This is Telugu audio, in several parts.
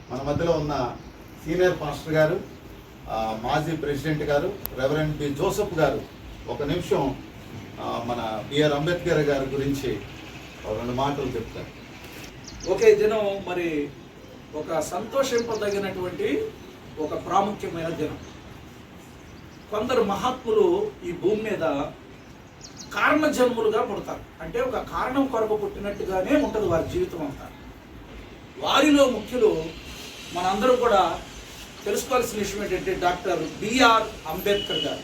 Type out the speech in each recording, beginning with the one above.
మన మధ్యలో ఉన్న సీనియర్ పాస్టర్ గారు, మాజీ ప్రెసిడెంట్ గారు రెవరెండ్ బి జోసెఫ్ గారు ఒక నిమిషం మన బిఆర్ అంబేద్కర్ గారి గురించి రెండు మాటలు చెప్తారు. ఒకే దినం మరి ఒక సంతోషింపదగినటువంటి ఒక ప్రాముఖ్యమైన దినం. కొందరు మహాత్ములు ఈ భూమి మీద కారణ జన్ములుగా పుడతారు. అంటే ఒక కారణం కొరకు పుట్టినట్టుగానే ఉంటుంది వారి జీవితం అంతా. వారిలో ముఖ్యులు మనందరూ కూడా తెలుసుకోవాల్సిన విషయం ఏంటంటే డాక్టర్ బిఆర్ అంబేద్కర్ గారు.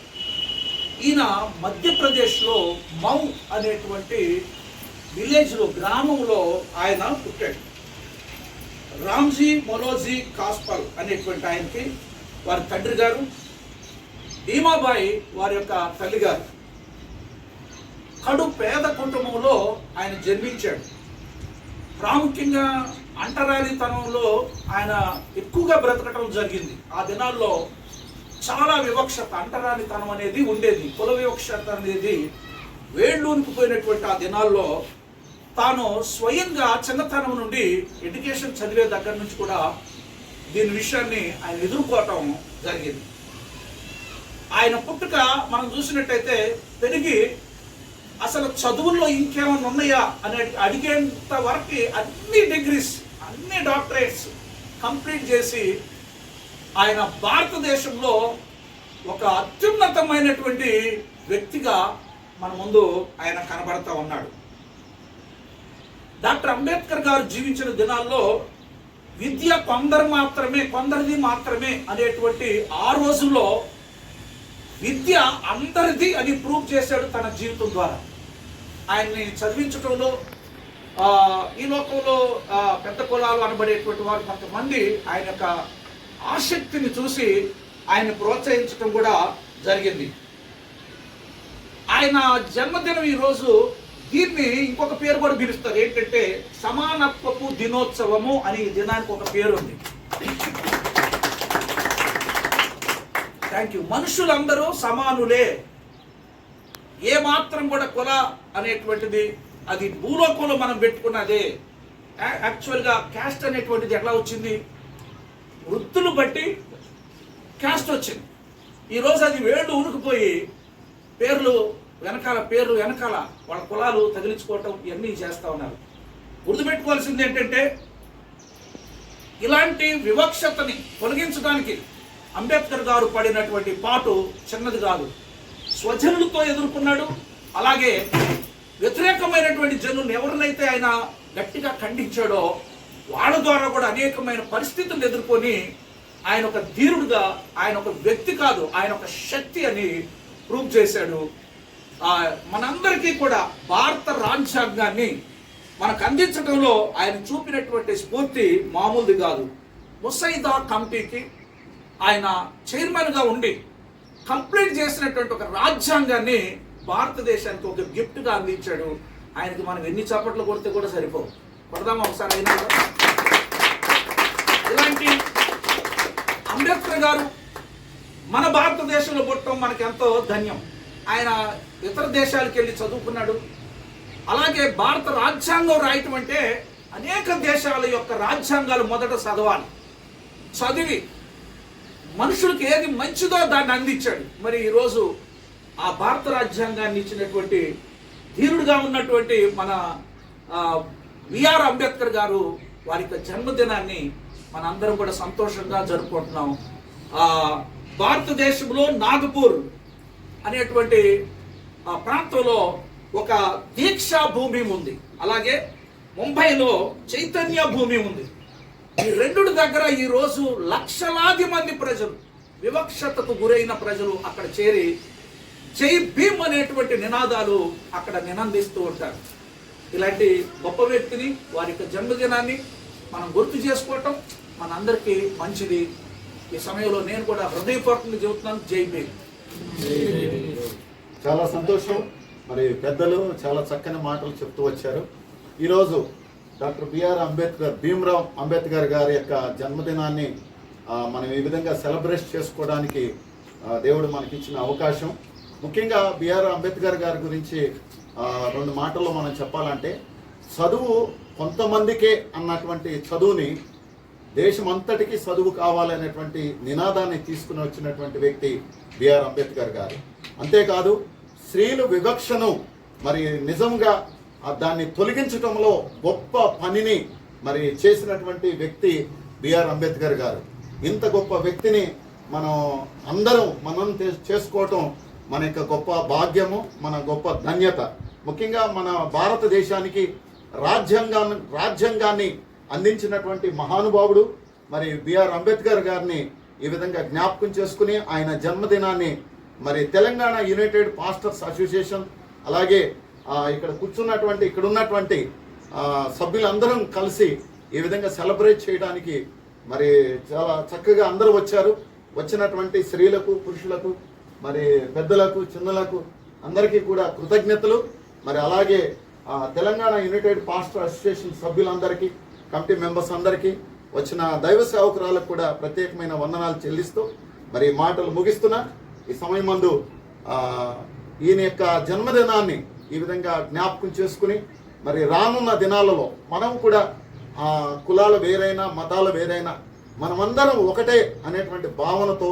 ఈయన మధ్యప్రదేశ్లో మౌ అనేటువంటి విలేజ్లో, గ్రామంలో ఆయన పుట్టాడు. రామ్జీ మొలోజీ కాస్పల్ అనేటువంటి ఆయనకి వారి తండ్రి గారు, భీమాబాయి వారి యొక్క తల్లి గారు. కడు పేద కుటుంబంలో ఆయన జన్మించాడు. ప్రాముఖ్యంగా అంటరానితనంలో ఆయన ఎక్కువగా బ్రతకటం జరిగింది. ఆ దినాల్లో చాలా వివక్షత, అంటరానితనం అనేది ఉండేది. కుల వివక్షత అనేది వేళ్ళూనికిపోయినటువంటి ఆ దినాల్లో తాను స్వయంగా చిన్నతనం నుండి ఎడ్యుకేషన్ చదివే దగ్గర నుంచి కూడా దీని విషయాన్ని ఆయన ఎదుర్కోవటం జరిగింది. ఆయన పుట్టుక మనం చూసినట్టయితే పెరిగి అసలు చదువుల్లో ఇంకేమైనా ఉన్నాయా అని అడిగేంత వరకు అన్ని డిగ్రీస్, అన్ని డాక్టరేట్స్ కంప్లీట్ చేసి ఆయన భారతదేశంలో ఒక అత్యున్నతమైనటువంటి వ్యక్తిగా మన ముందు ఆయన కనబడతా ఉన్నాడు. డాక్టర్ అంబేద్కర్ గారు జీవించిన దినాల్లో విద్య కొందరిది మాత్రమే అనేటువంటి ఆ రోజుల్లో విద్య అందరిది అని ప్రూవ్ చేశాడు తన జీవితం ద్వారా. ఆయన్ని చదివించడంలో ఈ లోకంలో పెద్ద కులాలు అనబడేటువంటి వారు కొంతమంది ఆయన యొక్క ఆసక్తిని చూసి ఆయన ప్రోత్సహించడం కూడా జరిగింది. ఆయన జన్మదినం ఈరోజు దీన్ని ఇంకొక పేరు కూడా పిలుస్తారు. ఏంటంటే సమానత్వపు దినోత్సవము అని ఈ దినానికి ఒక పేరు ఉంది. Thank you. మనుషులందరూ సమానులే. ఏ మాత్రం కూడా కుల అనేటువంటిది అది భూలోకంలో మనం పెట్టుకున్నదే. యాక్చువల్గా క్యాస్ట్ అనేటువంటిది ఎట్లా వచ్చింది? వృత్తులు బట్టి క్యాస్ట్ వచ్చింది. ఈరోజు అది వేళ్ళు ఉనికిపోయి పేర్లు వెనకాల వాళ్ళ కులాలు తగిలించుకోవటం ఇవన్నీ చేస్తూ ఉన్నారు. గుర్తుపెట్టుకోవాల్సింది ఏంటంటే ఇలాంటి వివక్షతని తొలగించడానికి అంబేద్కర్ గారు పడినటువంటి పాటు చిన్నది కాదు. స్వజనులతో ఎదుర్కొన్నాడు. అలాగే వ్యతిరేకమైనటువంటి జనులను ఎవరినైతే ఆయన గట్టిగా ఖండించాడో వాళ్ళ ద్వారా కూడా అనేకమైన పరిస్థితులను ఎదుర్కొని ఆయన ఒక ధీరుడుగా, ఆయన ఒక వ్యక్తి కాదు, ఆయన ఒక శక్తి అని ప్రూవ్ చేశాడు. మనందరికీ కూడా భారత రాజ్యాంగాన్ని మనకు అందించడంలో ఆయన చూపినటువంటి స్ఫూర్తి మామూలుది కాదు. ముసైదా కమిటీకి ఆయన చైర్మన్గా ఉండి కంప్లీట్ చేసినటువంటి ఒక రాజ్యాంగాన్ని భారతదేశానికి ఒక గిఫ్ట్గా అందించాడు. ఆయనకి మనం ఎన్ని చప్పట్లు కొడితే కూడా సరిపోవు. కొడదామా ఒకసారి అయినా? ఇలాంటి అంబేద్కర్ గారు మన భారతదేశంలో పుట్టడం మనకి ఎంతో ధన్యం. ఆయన ఇతర దేశాలకు వెళ్ళి చదువుకున్నాడు. అలాగే భారత రాజ్యాంగం రాయటం అంటే అనేక దేశాల యొక్క రాజ్యాంగాలు మొదట చదవాలి. చదివి మనుషులకు ఏది మంచిదో దాన్ని అందించాడు. మరి ఈరోజు ఆ భారత రాజ్యాంగాన్ని ఇచ్చినటువంటి ధీరుడుగా ఉన్నటువంటి మన బిఆర్ అంబేద్కర్ గారు వారి యొక్క జన్మదినాన్ని మన అందరం కూడా సంతోషంగా జరుపుకుంటున్నాం. భారతదేశంలో నాగపూర్ అనేటువంటి ప్రాంతంలో ఒక దీక్షా భూమి ఉంది. అలాగే ముంబైలో చైతన్య భూమి ఉంది. ఈ రెండు దగ్గర ఈరోజు లక్షలాది మంది ప్రజలు, వివక్షతకు గురైన ప్రజలు అక్కడ చేరి జై భీమ్ అనేటువంటి నినాదాలు అక్కడ నినందిస్తూ ఉంటారు. ఇలాంటి గొప్ప వ్యక్తిని, వారి యొక్క జన్మదినాన్ని మనం గుర్తు చేసుకోవటం మనందరికీ మంచిది. ఈ సమయంలో నేను కూడా హృదయపూర్వకంగా చెబుతున్నాను, జై భీమ్. చాలా సంతోషం. మరి పెద్దలు చాలా చక్కని మాటలు చెప్తూ వచ్చారు. ఈరోజు డాక్టర్ బిఆర్ అంబేద్కర్, భీమ్రావ్ అంబేద్కర్ గారి యొక్క జన్మదినాన్ని మనం ఈ విధంగా సెలబ్రేట్ చేసుకోవడానికి దేవుడు మనకి ఇచ్చిన అవకాశం. ముఖ్యంగా బిఆర్ అంబేద్కర్ గారి గురించి రెండు మాటల్లో మనం చెప్పాలంటే, చదువు కొంతమందికే అన్నటువంటి చదువుని దేశం అంతటికీ చదువు కావాలనేటువంటి నినాదాన్ని తీసుకుని వచ్చినటువంటి వ్యక్తి బిఆర్ అంబేద్కర్ గారు. అంతేకాదు స్త్రీలు వివక్షను మరి నిజంగా దాన్ని తొలగించటంలో గొప్ప పనిని మరి చేసినటువంటి వ్యక్తి బిఆర్ అంబేద్కర్ గారు. ఇంత గొప్ప వ్యక్తిని మనం చేసుకోవటం మన యొక్క గొప్ప భాగ్యము, మన గొప్ప ధన్యత. ముఖ్యంగా మన భారతదేశానికి రాజ్యాంగాన్ని అందించినటువంటి మహానుభావుడు మరి బిఆర్ అంబేద్కర్ గారిని ఈ విధంగా జ్ఞాపకం చేసుకుని ఆయన జన్మదినాన్ని మరి తెలంగాణ యునైటెడ్ పాస్టర్స్ అసోసియేషన్, అలాగే ఇక్కడ ఉన్నటువంటి సభ్యులందరం కలిసి ఈ విధంగా సెలబ్రేట్ చేయడానికి మరి చాలా చక్కగా అందరూ వచ్చారు. వచ్చినటువంటి స్త్రీలకు, పురుషులకు, మరి పెద్దలకు, చిన్నలకు అందరికీ కూడా కృతజ్ఞతలు. మరి అలాగే తెలంగాణ యునైటెడ్ పాస్టర్ అసోసియేషన్ సభ్యులందరికీ, కమిటీ మెంబర్స్ అందరికీ, వచ్చిన దైవ సేవకురాలకు కూడా ప్రత్యేకమైన వందనాలు చెల్లిస్తూ మరి మాటలు ముగిస్తున్నా. ఈ సమయమందు ఈయన యొక్క జన్మదినాన్ని ఈ విధంగా జ్ఞాపకం చేసుకుని మరి రానున్న దినాలలో మనం కూడా కులాలు వేరైనా, మతాలు వేరైనా, మనమందరం ఒకటే అనేటువంటి భావనతో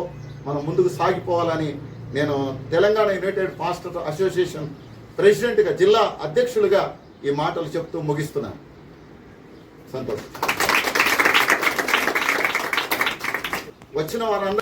మనం ముందుకు సాగిపోవాలని నేను తెలంగాణ యునైటెడ్ పాస్టర్ అసోసియేషన్ ప్రెసిడెంట్గా, జిల్లా అధ్యక్షులుగా ఈ మాటలు చెప్తూ ముగిస్తున్నాను. సంతోషం. వచ్చిన వారందరూ